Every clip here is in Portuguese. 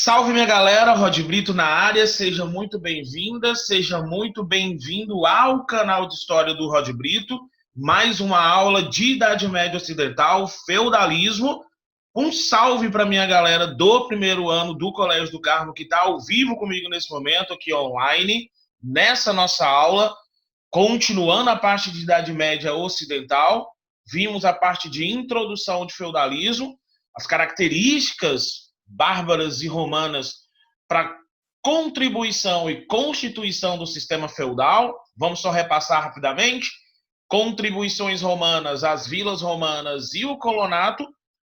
Salve, minha galera, Rod Brito na área, seja muito bem-vinda, seja muito bem-vindo ao canal de história do Rod Brito, mais uma aula de Idade Média Ocidental, feudalismo. Um salve para minha galera do primeiro ano do Colégio do Carmo, que está ao vivo comigo nesse momento, aqui online, nessa nossa aula, continuando a parte de Idade Média Ocidental. Vimos a parte de introdução de feudalismo, as características bárbaras e romanas para contribuição e constituição do sistema feudal. Vamos só repassar rapidamente. Contribuições romanas, as vilas romanas e o colonato,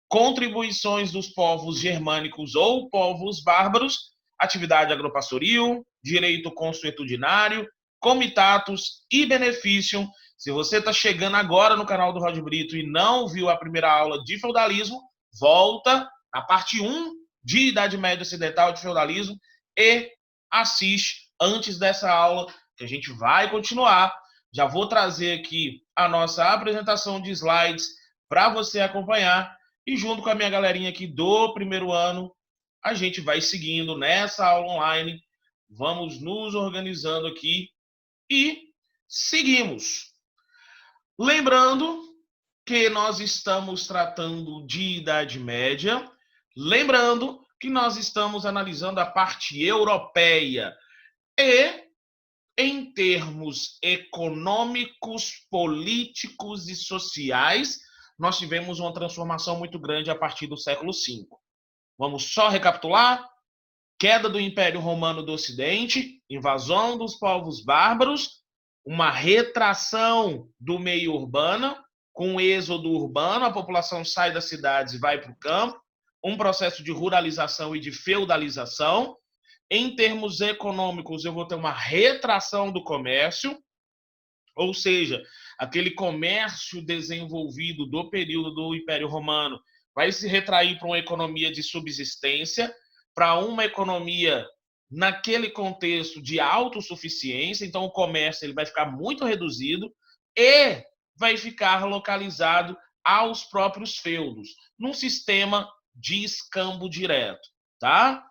contribuições dos povos germânicos ou povos bárbaros, atividade agropastoril, direito consuetudinário, comitatus e benefício. Se você está chegando agora no canal do Rod Brito e não viu a primeira aula de feudalismo, volta na parte 1 de Idade Média Ocidental de feudalismo e assiste antes dessa aula, que a gente vai continuar. Já vou trazer aqui a nossa apresentação de slides para você acompanhar e junto com a minha galerinha aqui do primeiro ano, a gente vai seguindo nessa aula online, vamos nos organizando aqui e seguimos. Lembrando que nós estamos tratando de Idade Média, lembrando que nós estamos analisando a parte europeia e, em termos econômicos, políticos e sociais, nós tivemos uma transformação muito grande a partir do século V. Vamos só recapitular? Queda do Império Romano do Ocidente, invasão dos povos bárbaros, uma retração do meio urbano, com o êxodo urbano, a população sai das cidades e vai para o campo, um processo de ruralização e de feudalização. Em termos econômicos, eu vou ter uma retração do comércio, ou seja, aquele comércio desenvolvido do período do Império Romano vai se retrair para uma economia de subsistência, para uma economia naquele contexto de autossuficiência. Então o comércio ele vai ficar muito reduzido e vai ficar localizado aos próprios feudos, num sistema de escambo direto, tá?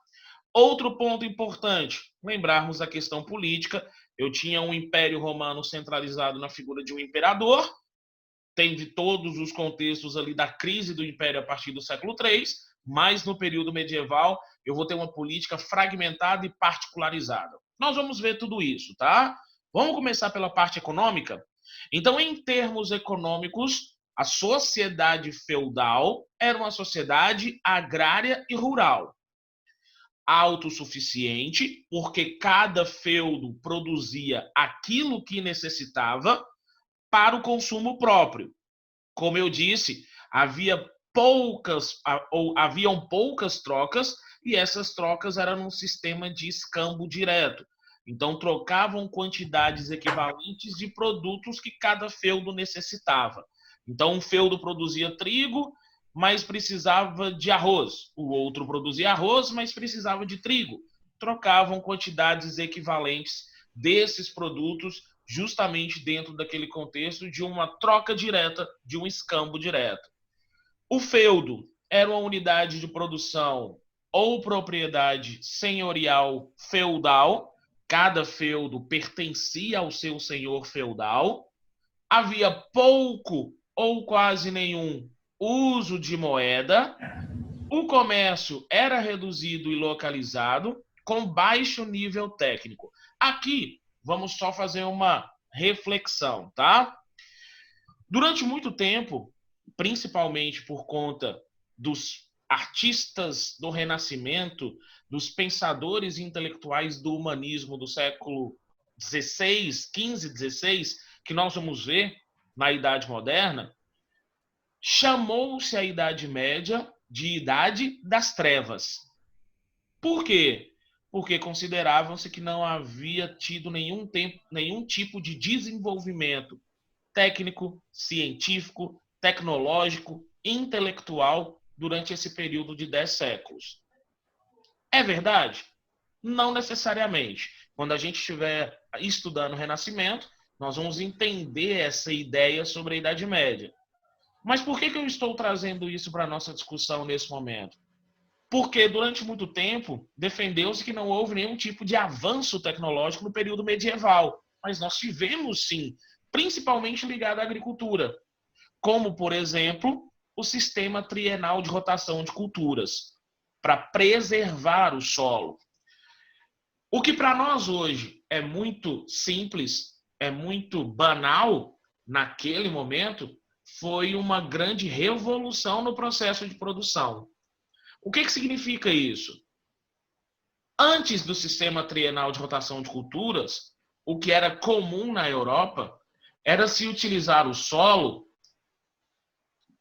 Outro ponto importante, lembrarmos a questão política. Eu tinha um Império Romano centralizado na figura de um imperador, teve todos os contextos ali da crise do Império a partir do século III, mas no período medieval eu vou ter uma política fragmentada e particularizada. Nós vamos ver tudo isso, tá? Vamos começar pela parte econômica? Então, em termos econômicos, a sociedade feudal era uma sociedade agrária e rural. Autossuficiente, porque cada feudo produzia aquilo que necessitava para o consumo próprio. Como eu disse, haviam poucas trocas e essas trocas eram num sistema de escambo direto. Então, trocavam quantidades equivalentes de produtos que cada feudo necessitava. Então, um feudo produzia trigo, mas precisava de arroz. O outro produzia arroz, mas precisava de trigo. Trocavam quantidades equivalentes desses produtos justamente dentro daquele contexto de uma troca direta, de um escambo direto. O feudo era uma unidade de produção ou propriedade senhorial feudal. Cada feudo pertencia ao seu senhor feudal. Havia pouco ou quase nenhum uso de moeda. O comércio era reduzido e localizado, com baixo nível técnico. Aqui, vamos só fazer uma reflexão, tá? Durante muito tempo, principalmente por conta dos artistas do Renascimento, dos pensadores intelectuais do humanismo do século XVI, XV, XVI, que nós vamos ver na Idade Moderna, chamou-se a Idade Média de Idade das Trevas. Por quê? Porque consideravam-se que não havia tido nenhum tipo de desenvolvimento técnico, científico, tecnológico, intelectual durante esse período de 10 séculos. É verdade? Não necessariamente. Quando a gente estiver estudando o Renascimento, nós vamos entender essa ideia sobre a Idade Média. Mas por que eu estou trazendo isso para a nossa discussão nesse momento? Porque durante muito tempo defendeu-se que não houve nenhum tipo de avanço tecnológico no período medieval. Mas nós tivemos sim, principalmente ligado à agricultura, como, por exemplo, o sistema trienal de rotação de culturas, para preservar o solo. O que para nós hoje é muito simples, é muito banal, naquele momento, foi uma grande revolução no processo de produção. O que significa isso? Antes do sistema trienal de rotação de culturas, o que era comum na Europa era se utilizar o solo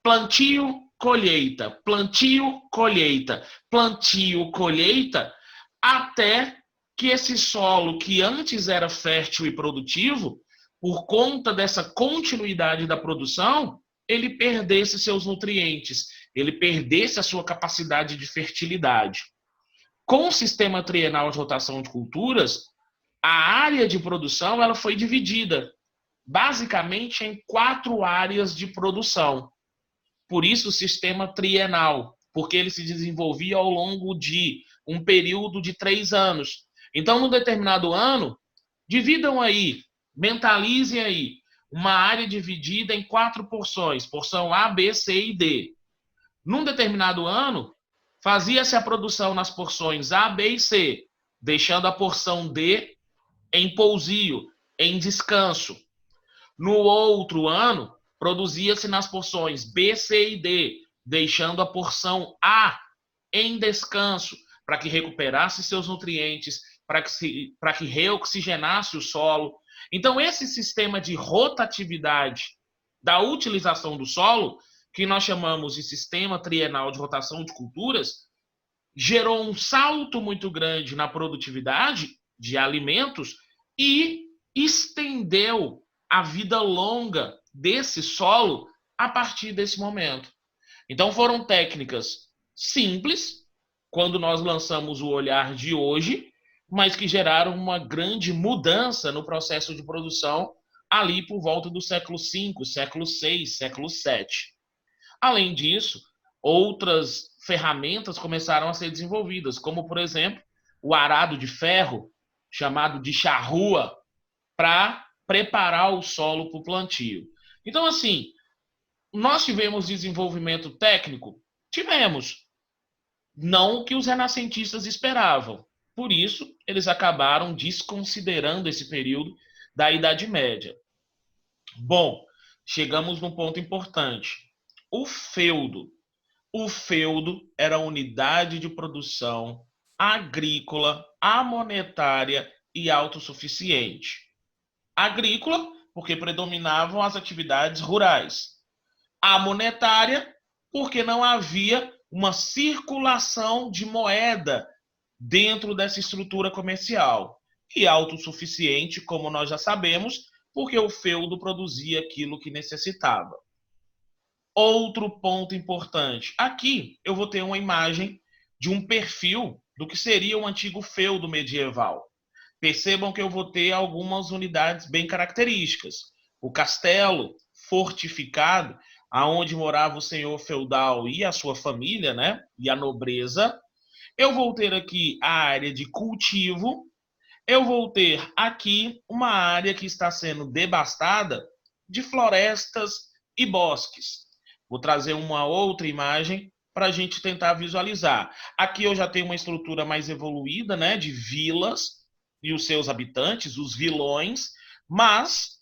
plantio, colheita, plantio, colheita, plantio, colheita, até que esse solo que antes era fértil e produtivo, por conta dessa continuidade da produção, ele perdesse seus nutrientes, ele perdesse a sua capacidade de fertilidade. Com o sistema trienal de rotação de culturas, a área de produção ela foi dividida basicamente em 4 áreas de produção. Por isso o sistema trienal, porque ele se desenvolvia ao longo de um período de 3 anos. Então, num determinado ano, dividam aí, mentalizem aí, uma área dividida em 4 porções, porção A, B, C e D. Num determinado ano, fazia-se a produção nas porções A, B e C, deixando a porção D em pousio, em descanso. No outro ano, produzia-se nas porções B, C e D, deixando a porção A em descanso, para que recuperasse seus nutrientes, para que reoxigenasse o solo. Então, esse sistema de rotatividade da utilização do solo, que nós chamamos de sistema trienal de rotação de culturas, gerou um salto muito grande na produtividade de alimentos e estendeu a vida longa desse solo a partir desse momento. Então foram técnicas simples, quando nós lançamos o olhar de hoje, mas que geraram uma grande mudança no processo de produção ali por volta do século V, século VI, século VII. Além disso, outras ferramentas começaram a ser desenvolvidas, como, por exemplo, o arado de ferro, chamado de charrua, para preparar o solo para o plantio. Então, assim, nós tivemos desenvolvimento técnico? Tivemos. Não o que os renascentistas esperavam. Por isso, eles acabaram desconsiderando esse período da Idade Média. Bom, chegamos num ponto importante. O feudo. O feudo era a unidade de produção agrícola, amonetária e autossuficiente. Agrícola, porque predominavam as atividades rurais. A monetária, porque não havia uma circulação de moeda dentro dessa estrutura comercial. E autossuficiente, como nós já sabemos, porque o feudo produzia aquilo que necessitava. Outro ponto importante. Aqui eu vou ter uma imagem de um perfil do que seria o antigo feudo medieval. Percebam que eu vou ter algumas unidades bem características. O castelo fortificado, aonde morava o senhor feudal e a sua família, né? E a nobreza. Eu vou ter aqui a área de cultivo. Eu vou ter aqui uma área que está sendo devastada de florestas e bosques. Vou trazer uma outra imagem para a gente tentar visualizar. Aqui eu já tenho uma estrutura mais evoluída, né? De vilas e os seus habitantes, os vilões, mas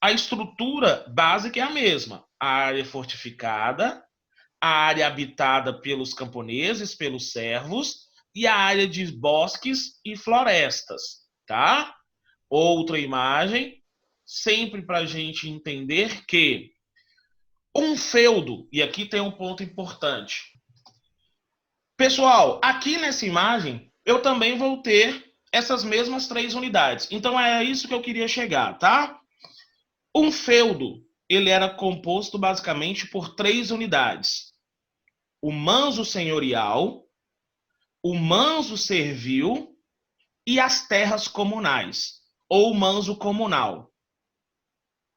a estrutura básica é a mesma. A área fortificada, a área habitada pelos camponeses, pelos servos, e a área de bosques e florestas, tá? Outra imagem, sempre para a gente entender que um feudo, e aqui tem um ponto importante. Pessoal, aqui nessa imagem, eu também vou ter essas mesmas 3 unidades. Então, é isso que eu queria chegar, tá? Um feudo, ele era composto basicamente por 3 unidades. O manso senhorial, o manso servil e as terras comunais, ou manso comunal.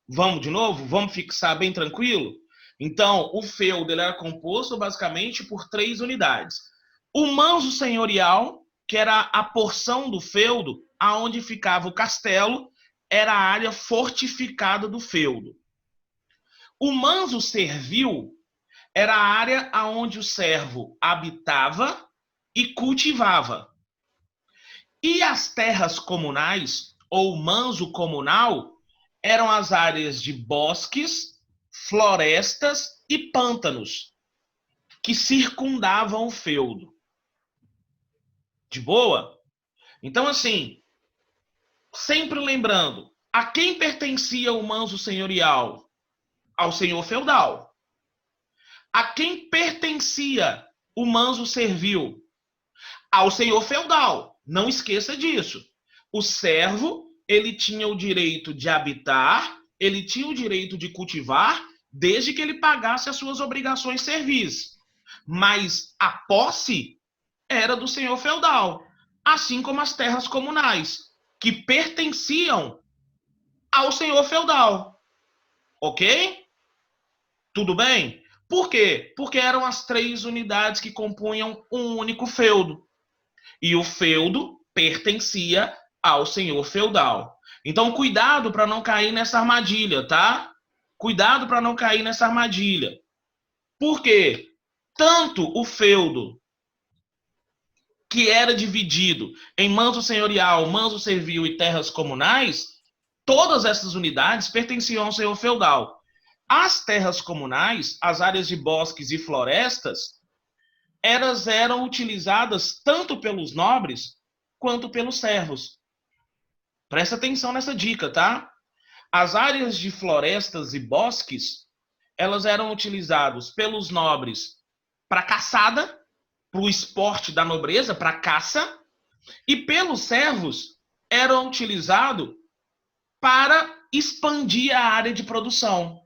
Vamos de novo? Vamos fixar bem tranquilo? Então, o feudo ele era composto basicamente por 3 unidades. O manso senhorial, que era a porção do feudo, aonde ficava o castelo, era a área fortificada do feudo. O manso servil era a área onde o servo habitava e cultivava. E as terras comunais, ou manso comunal, eram as áreas de bosques, florestas e pântanos que circundavam o feudo. De boa? Então, assim, sempre lembrando, a quem pertencia o manso senhorial? Ao senhor feudal. A quem pertencia o manso servil? Ao senhor feudal. Não esqueça disso. O servo, ele tinha o direito de habitar, ele tinha o direito de cultivar, desde que ele pagasse as suas obrigações servis. Mas a posse era do senhor feudal, assim como as terras comunais, que pertenciam ao senhor feudal. Ok? Tudo bem? Por quê? Porque eram as 3 unidades que compunham um único feudo. E o feudo pertencia ao senhor feudal. Então, cuidado para não cair nessa armadilha, tá? Cuidado para não cair nessa armadilha. Por quê? Tanto o feudo, que era dividido em manso senhorial, manso servil e terras comunais, todas essas unidades pertenciam ao senhor feudal. As terras comunais, as áreas de bosques e florestas, elas eram utilizadas tanto pelos nobres quanto pelos servos. Presta atenção nessa dica, tá? As áreas de florestas e bosques, elas eram utilizadas pelos nobres para caçada, para o esporte da nobreza, para caça, e pelos servos eram utilizados para expandir a área de produção.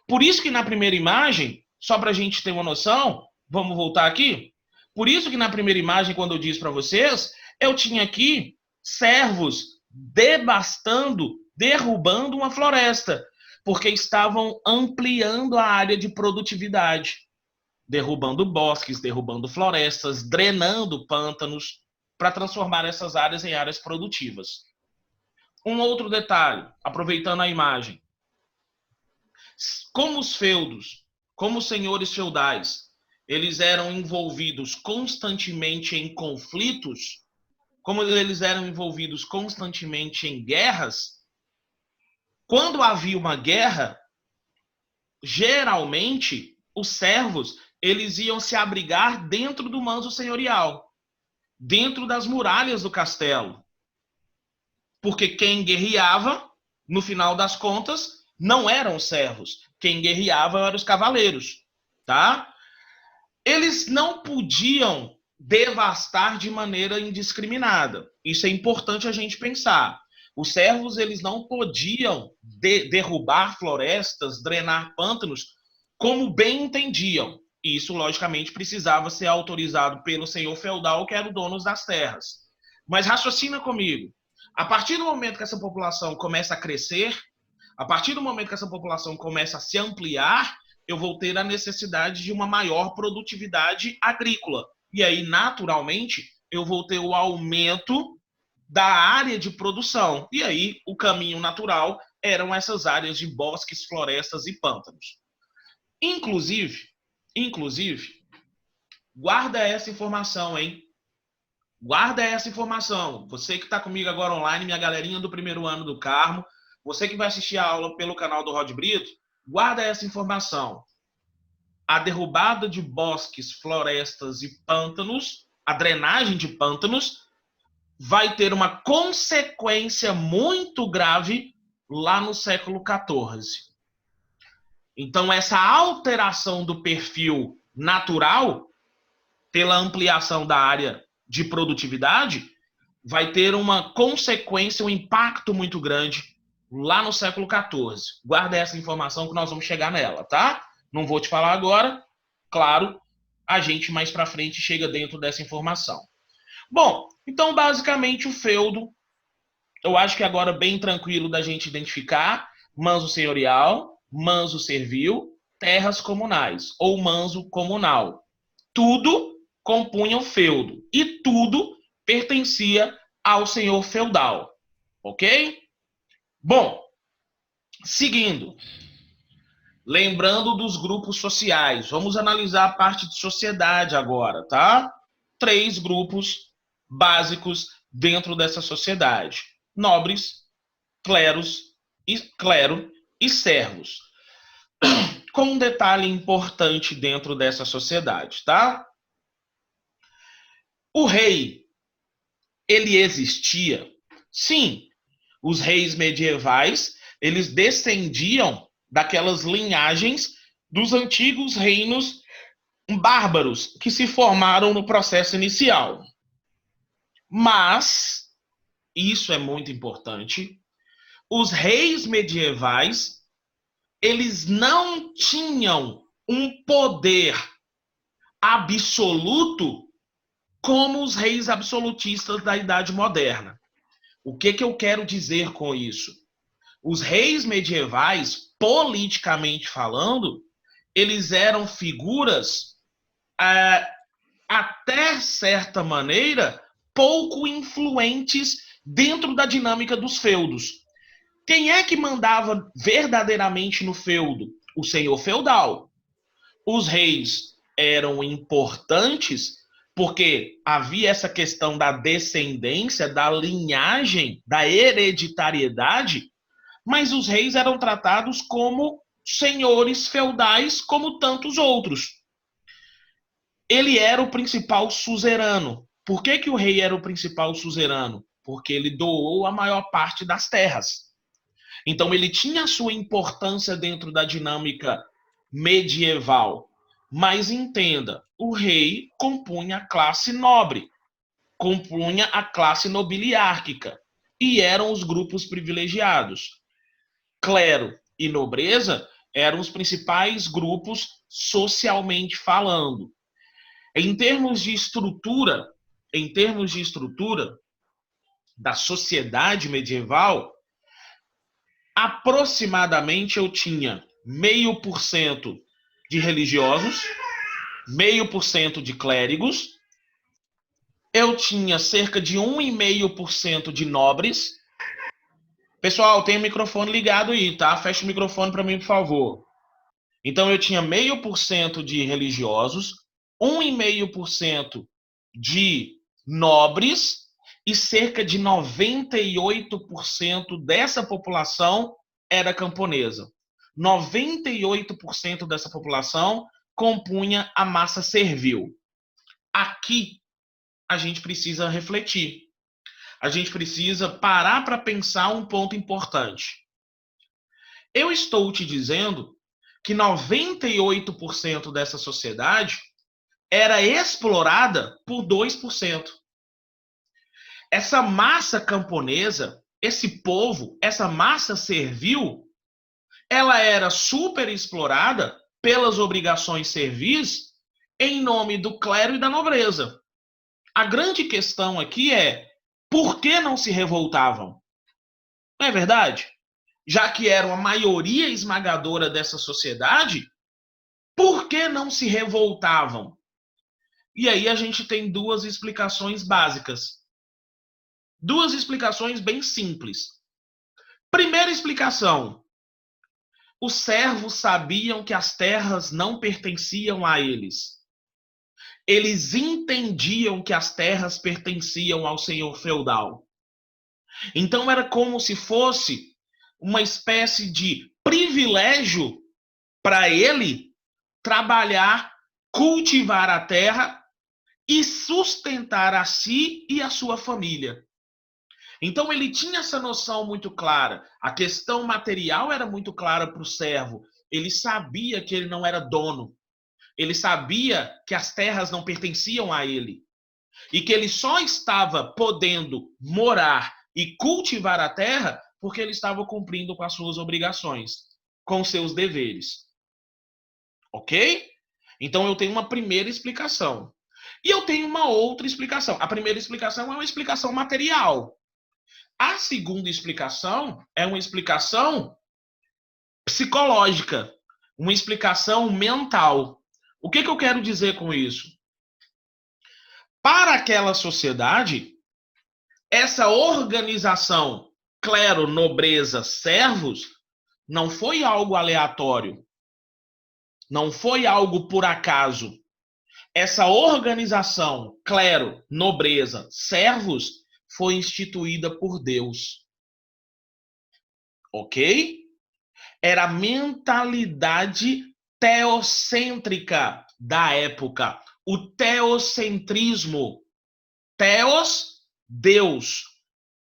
Por isso que na primeira imagem, só para a gente ter uma noção, vamos voltar aqui. Por isso que na primeira imagem, quando eu disse para vocês, eu tinha aqui servos devastando, derrubando uma floresta, porque estavam ampliando a área de produtividade, derrubando bosques, derrubando florestas, drenando pântanos, para transformar essas áreas em áreas produtivas. Um outro detalhe, aproveitando a imagem. Como os feudos, como os senhores feudais, eles eram envolvidos constantemente em conflitos, como eles eram envolvidos constantemente em guerras, quando havia uma guerra, geralmente os servos eles iam se abrigar dentro do manso senhorial, dentro das muralhas do castelo. Porque quem guerreava, no final das contas, não eram os servos. Quem guerreava eram os cavaleiros, tá? Eles não podiam devastar de maneira indiscriminada. Isso é importante a gente pensar. Os servos eles não podiam derrubar florestas, drenar pântanos, como bem entendiam. Isso, logicamente, precisava ser autorizado pelo senhor feudal, que era o dono das terras. Mas raciocina comigo. A partir do momento que essa população começa a crescer, a partir do momento que essa população começa a se ampliar, eu vou ter a necessidade de uma maior produtividade agrícola. E aí, naturalmente, eu vou ter o aumento da área de produção. E aí, o caminho natural eram essas áreas de bosques, florestas e pântanos. Inclusive, guarda essa informação, hein? Guarda essa informação. Você que está comigo agora online, minha galerinha do primeiro ano do Carmo, você que vai assistir a aula pelo canal do Rod Brito, guarda essa informação. A derrubada de bosques, florestas e pântanos, a drenagem de pântanos, vai ter uma consequência muito grave lá no século XIV. Então, essa alteração do perfil natural, pela ampliação da área de produtividade, vai ter uma consequência, um impacto muito grande lá no século XIV. Guarda essa informação que nós vamos chegar nela, tá? Não vou te falar agora. Claro, a gente mais para frente chega dentro dessa informação. Bom, então basicamente o feudo, eu acho que agora bem tranquilo da gente identificar: manso senhorial, manso servil, terras comunais ou manso comunal. Tudo compunham o feudo. E tudo pertencia ao senhor feudal. Ok? Bom, seguindo. Lembrando dos grupos sociais. Vamos analisar a parte de sociedade agora, tá? 3 grupos básicos dentro dessa sociedade: nobres, clero e servos. Com um detalhe importante dentro dessa sociedade, tá? O rei, ele existia? Sim. Os reis medievais, eles descendiam daquelas linhagens dos antigos reinos bárbaros que se formaram no processo inicial. Mas, isso é muito importante, os reis medievais, eles não tinham um poder absoluto como os reis absolutistas da Idade Moderna. O que eu quero dizer com isso? Os reis medievais, politicamente falando, eles eram figuras, até certa maneira, pouco influentes dentro da dinâmica dos feudos. Quem é que mandava verdadeiramente no feudo? O senhor feudal. Os reis eram importantes porque havia essa questão da descendência, da linhagem, da hereditariedade, mas os reis eram tratados como senhores feudais, como tantos outros. Ele era o principal suzerano. Por que o rei era o principal suzerano? Porque ele doou a maior parte das terras. Então ele tinha a sua importância dentro da dinâmica medieval. Mas entenda, o rei compunha a classe nobre, compunha a classe nobiliárquica, e eram os grupos privilegiados. Clero e nobreza eram os principais grupos socialmente falando. Em termos de estrutura da sociedade medieval, aproximadamente eu tinha 0,5% de religiosos, 0,5% de clérigos, eu tinha cerca de 1,5% de nobres. Pessoal, tem o microfone ligado aí, tá? Fecha o microfone para mim, por favor. Então eu tinha 0,5% de religiosos, 1,5% de nobres e cerca de 98% dessa população era camponesa. 98% dessa população compunha a massa servil. Aqui a gente precisa refletir. A gente precisa parar para pensar um ponto importante. Eu estou te dizendo que 98% dessa sociedade era explorada por 2%. Essa massa camponesa, esse povo, essa massa servil, ela era super explorada pelas obrigações servis em nome do clero e da nobreza. A grande questão aqui é: por que não se revoltavam? Não é verdade? Já que eram a maioria esmagadora dessa sociedade, por que não se revoltavam? E aí a gente tem 2 explicações básicas. 2 explicações bem simples. Primeira explicação: os servos sabiam que as terras não pertenciam a eles. Eles entendiam que as terras pertenciam ao senhor feudal. Então era como se fosse uma espécie de privilégio para ele trabalhar, cultivar a terra e sustentar a si e a sua família. Então ele tinha essa noção muito clara. A questão material era muito clara para o servo. Ele sabia que ele não era dono. Ele sabia que as terras não pertenciam a ele. E que ele só estava podendo morar e cultivar a terra porque ele estava cumprindo com as suas obrigações, com seus deveres. Ok? Então eu tenho uma primeira explicação. E eu tenho uma outra explicação. A primeira explicação é uma explicação material. A segunda explicação é uma explicação psicológica, uma explicação mental. O que eu quero dizer com isso? Para aquela sociedade, essa organização clero, nobreza, servos não foi algo aleatório, não foi algo por acaso. Essa organização clero, nobreza, servos foi instituída por Deus. Ok? Era a mentalidade teocêntrica da época. O teocentrismo. Teos, Deus.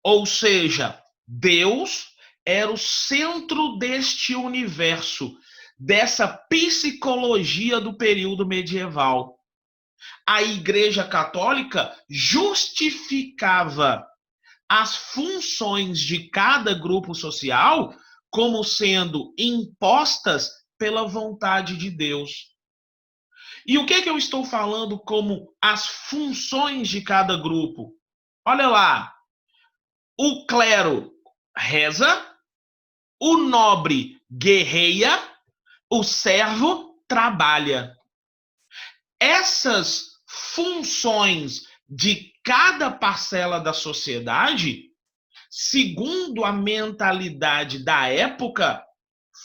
Ou seja, Deus era o centro deste universo, dessa psicologia do período medieval. A Igreja Católica justificava as funções de cada grupo social como sendo impostas pela vontade de Deus. E o que eu estou falando como as funções de cada grupo? Olha lá, o clero reza, o nobre guerreia, o servo trabalha. Essas funções de cada parcela da sociedade, segundo a mentalidade da época,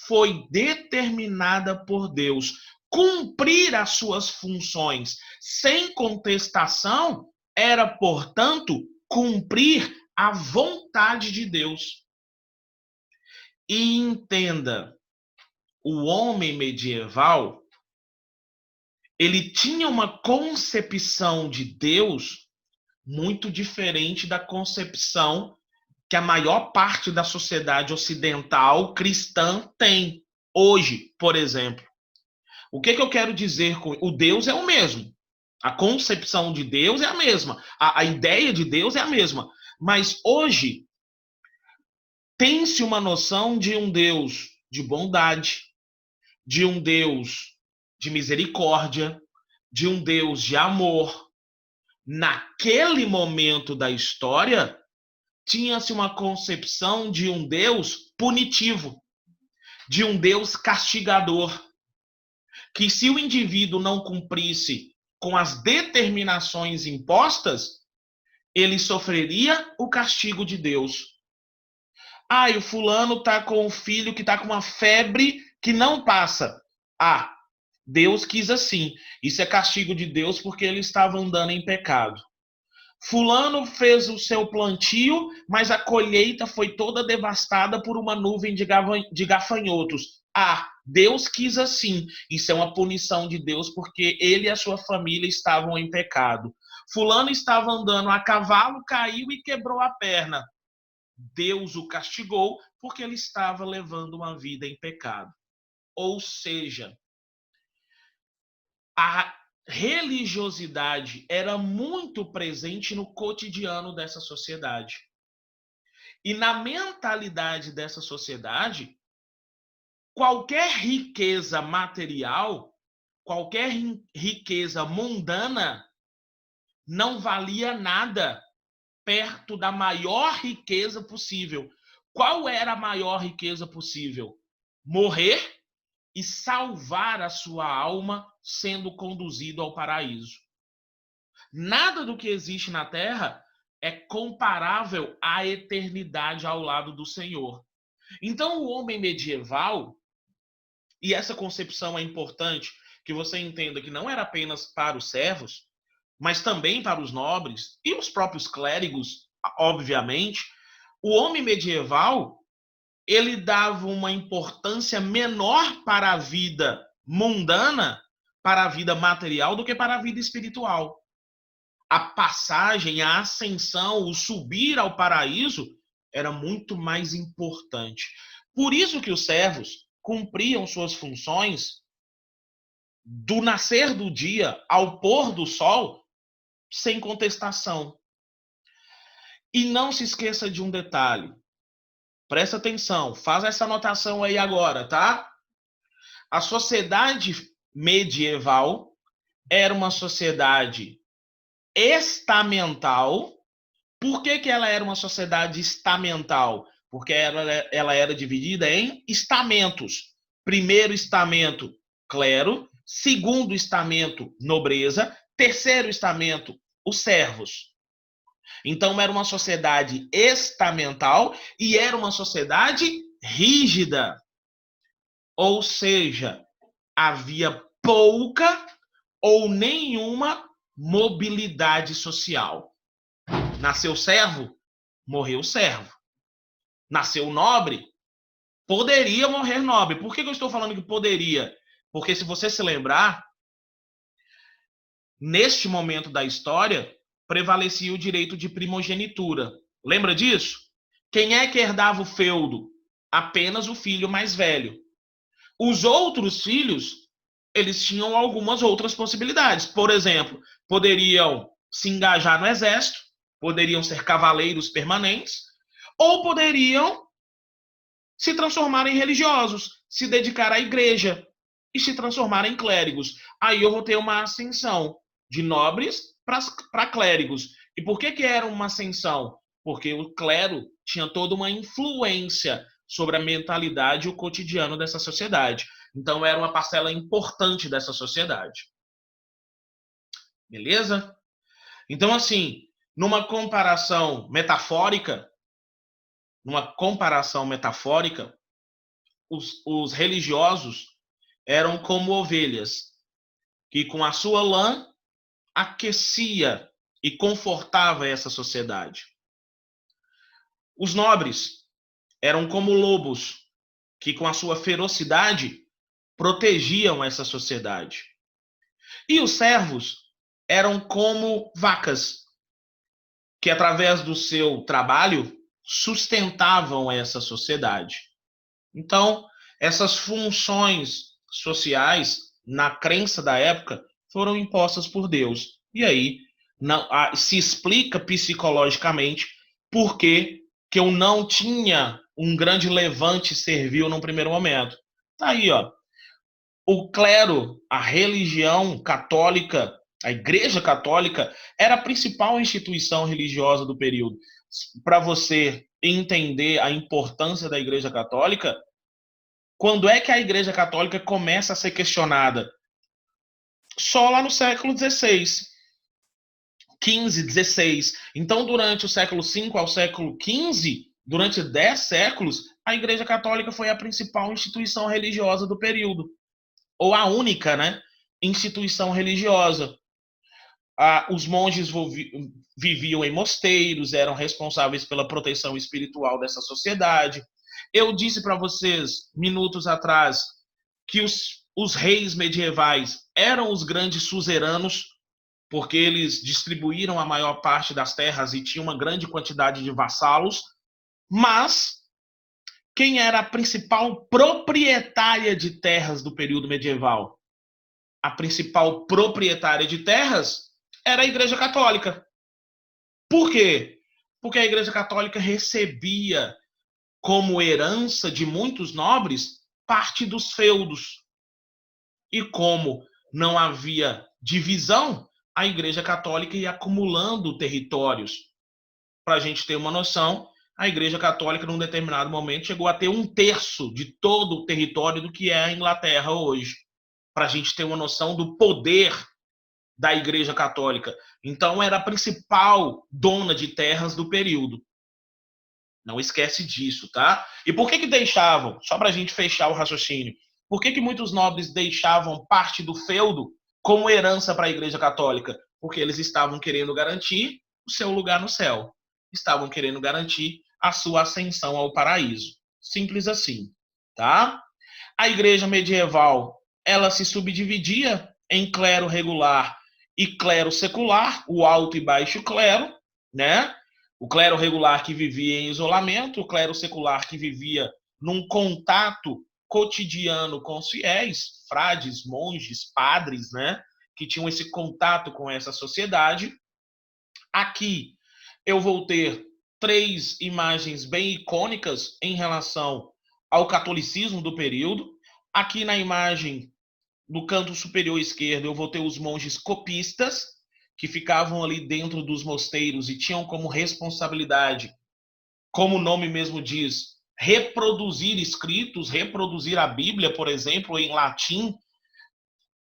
foi determinada por Deus. Cumprir as suas funções sem contestação era, portanto, cumprir a vontade de Deus. E entenda, o homem medieval, ele tinha uma concepção de Deus muito diferente da concepção que a maior parte da sociedade ocidental cristã tem hoje, por exemplo. O que eu quero dizer com o Deus é o mesmo. A concepção de Deus é a mesma. A ideia de Deus é a mesma. Mas hoje tem-se uma noção de um Deus de bondade, de um Deus de misericórdia, de um Deus de amor. Naquele momento da história, tinha-se uma concepção de um Deus punitivo, de um Deus castigador, que se o indivíduo não cumprisse com as determinações impostas, ele sofreria o castigo de Deus. Ah, e o fulano está com um filho que está com uma febre que não passa. Ah, Deus quis assim. Isso é castigo de Deus porque ele estava andando em pecado. Fulano fez o seu plantio, mas a colheita foi toda devastada por uma nuvem de gafanhotos. Ah, Deus quis assim. Isso é uma punição de Deus porque ele e a sua família estavam em pecado. Fulano estava andando a cavalo, caiu e quebrou a perna. Deus o castigou porque ele estava levando uma vida em pecado. Ou seja, a religiosidade era muito presente no cotidiano dessa sociedade. E na mentalidade dessa sociedade, qualquer riqueza material, qualquer riqueza mundana, não valia nada perto da maior riqueza possível. Qual era a maior riqueza possível? Morrer e salvar a sua alma sendo conduzido ao paraíso. Nada do que existe na Terra é comparável à eternidade ao lado do Senhor. Então, o homem medieval, e essa concepção é importante que você entenda que não era apenas para os servos, mas também para os nobres e os próprios clérigos, obviamente, o homem medieval, ele dava uma importância menor para a vida mundana, para a vida material, do que para a vida espiritual. A passagem, a ascensão, o subir ao paraíso era muito mais importante. Por isso que os servos cumpriam suas funções do nascer do dia ao pôr do sol sem contestação. E não se esqueça de um detalhe. Presta atenção, faz essa anotação aí agora, tá? A sociedade medieval era uma sociedade estamental. Por que ela era uma sociedade estamental? Porque ela era dividida em estamentos. Primeiro estamento, clero. Segundo estamento, nobreza. Terceiro estamento, os servos. Então era uma sociedade estamental e era uma sociedade rígida. Ou seja, havia pouca ou nenhuma mobilidade social. Nasceu servo, morreu servo. Nasceu nobre, poderia morrer nobre. Por que eu estou falando que poderia? Porque se você se lembrar, neste momento da história, prevalecia o direito de primogenitura. Lembra disso? Quem é que herdava o feudo? Apenas o filho mais velho. Os outros filhos, eles tinham algumas outras possibilidades. Por exemplo, poderiam se engajar no exército, poderiam ser cavaleiros permanentes, ou poderiam se transformar em religiosos, se dedicar à igreja e se transformar em clérigos. Aí eu vou ter uma ascensão de nobres para clérigos. E por que era uma ascensão? Porque o clero tinha toda uma influência sobre a mentalidade e o cotidiano dessa sociedade. Então era uma parcela importante dessa sociedade. Beleza? Então, assim, numa comparação metafórica, os religiosos eram como ovelhas, que com a sua lã aquecia e confortava essa sociedade. Os nobres eram como lobos, que com a sua ferocidade protegiam essa sociedade. E os servos eram como vacas, que através do seu trabalho sustentavam essa sociedade. Então, essas funções sociais, na crença da época, foram impostas por Deus. E aí se explica psicologicamente por que eu não tinha um grande levante servil num primeiro momento. Tá aí, ó. O clero, a religião católica, a Igreja Católica, era a principal instituição religiosa do período. Para você entender a importância da Igreja Católica, quando é que a Igreja Católica começa a ser questionada? Só lá no século XVI, XV, XVI. Então, durante o século V ao século XV, durante 10 séculos, a Igreja Católica foi a principal instituição religiosa do período. Ou a única, né, instituição religiosa. Os monges viviam em mosteiros, eram responsáveis pela proteção espiritual dessa sociedade. Eu disse para vocês, minutos atrás, que os reis medievais eram os grandes suzeranos, porque eles distribuíram a maior parte das terras e tinham uma grande quantidade de vassalos, mas quem era a principal proprietária de terras do período medieval? A principal proprietária de terras era a Igreja Católica. Por quê? Porque a Igreja Católica recebia como herança de muitos nobres parte dos feudos. E como não havia divisão, a Igreja Católica ia acumulando territórios. Para a gente ter uma noção, a Igreja Católica, num determinado momento, chegou a ter 1/3 de todo o território do que é a Inglaterra hoje. Para a gente ter uma noção do poder da Igreja Católica. Então, era a principal dona de terras do período. Não esquece disso, tá? E por que deixavam, só para a gente fechar o raciocínio, por que muitos nobres deixavam parte do feudo como herança para a Igreja Católica? Porque eles estavam querendo garantir o seu lugar no céu. Estavam querendo garantir a sua ascensão ao paraíso. Simples assim, tá? A Igreja medieval, ela se subdividia em clero regular e clero secular, o alto e baixo clero, né? O clero regular que vivia em isolamento, o clero secular que vivia num contato cotidiano com os fiéis, frades, monges, padres, né? Que tinham esse contato com essa sociedade. Aqui eu vou ter 3 imagens bem icônicas em relação ao catolicismo do período. Aqui na imagem, no canto superior esquerdo, eu vou ter os monges copistas, que ficavam ali dentro dos mosteiros e tinham como responsabilidade, como o nome mesmo diz, reproduzir escritos, reproduzir a Bíblia, por exemplo, em latim,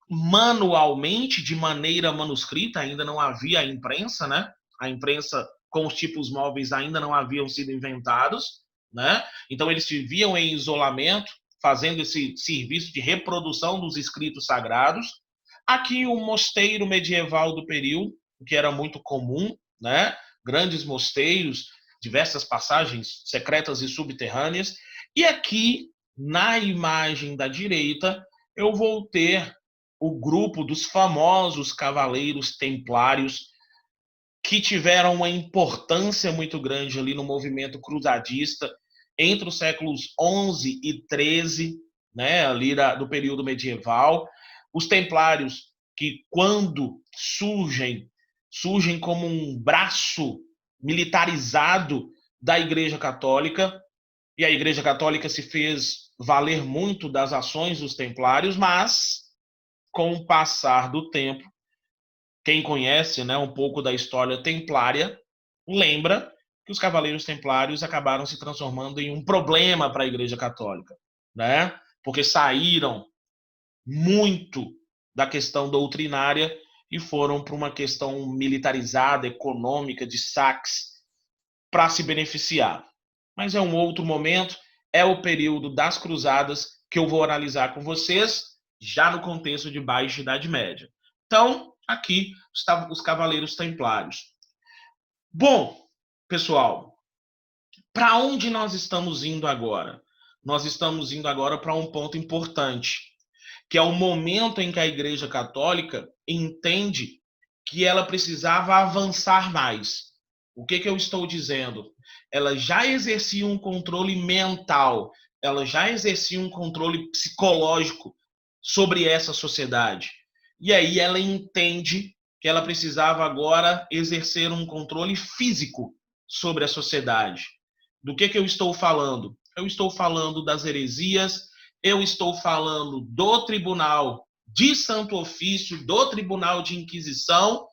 manualmente, de maneira manuscrita, ainda não havia a imprensa, né? A imprensa com os tipos móveis ainda não haviam sido inventados, né? Então eles viviam em isolamento, fazendo esse serviço de reprodução dos escritos sagrados. Aqui o mosteiro medieval do período, que era muito comum, né? Grandes mosteiros, diversas passagens secretas e subterrâneas. E aqui, na imagem da direita, eu vou ter o grupo dos famosos cavaleiros templários que tiveram uma importância muito grande ali no movimento cruzadista entre os séculos 11 e 13, né, ali do período medieval. Os templários que, quando surgem como um braço militarizado da Igreja Católica, e a Igreja Católica se fez valer muito das ações dos templários, mas, com o passar do tempo, quem conhece, né, um pouco da história templária lembra que os cavaleiros templários acabaram se transformando em um problema para a Igreja Católica, né? Porque saíram muito da questão doutrinária e foram para uma questão militarizada, econômica, de saques, para se beneficiar. Mas é um outro momento, é o período das cruzadas que eu vou analisar com vocês, já no contexto de Baixa Idade Média. Então, aqui estavam os Cavaleiros Templários. Bom, pessoal, para onde nós estamos indo agora? Nós estamos indo agora para um ponto importante, que é o momento em que a Igreja Católica entende que ela precisava avançar mais. O que eu estou dizendo? Ela já exercia um controle mental, ela já exercia um controle psicológico sobre essa sociedade. E aí ela entende que ela precisava agora exercer um controle físico sobre a sociedade. Do que eu estou falando? Eu estou falando das heresias, eu estou falando do Tribunal de Santo Ofício, do Tribunal de Inquisição,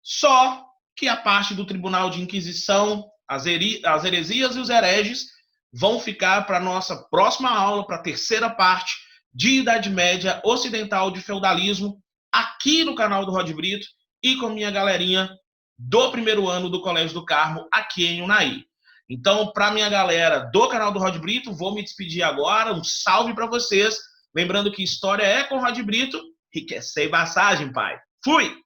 só que a parte do Tribunal de Inquisição, as heresias e os hereges, vão ficar para a nossa próxima aula, para a terceira parte de Idade Média Ocidental de Feudalismo, aqui no canal do Rod Brito e com minha galerinha do primeiro ano do Colégio do Carmo, aqui em Unai. Então, para minha galera do canal do Rod Brito, vou me despedir agora. Um salve para vocês. Lembrando que história é com o Rod Brito e que é sem passagem, pai. Fui!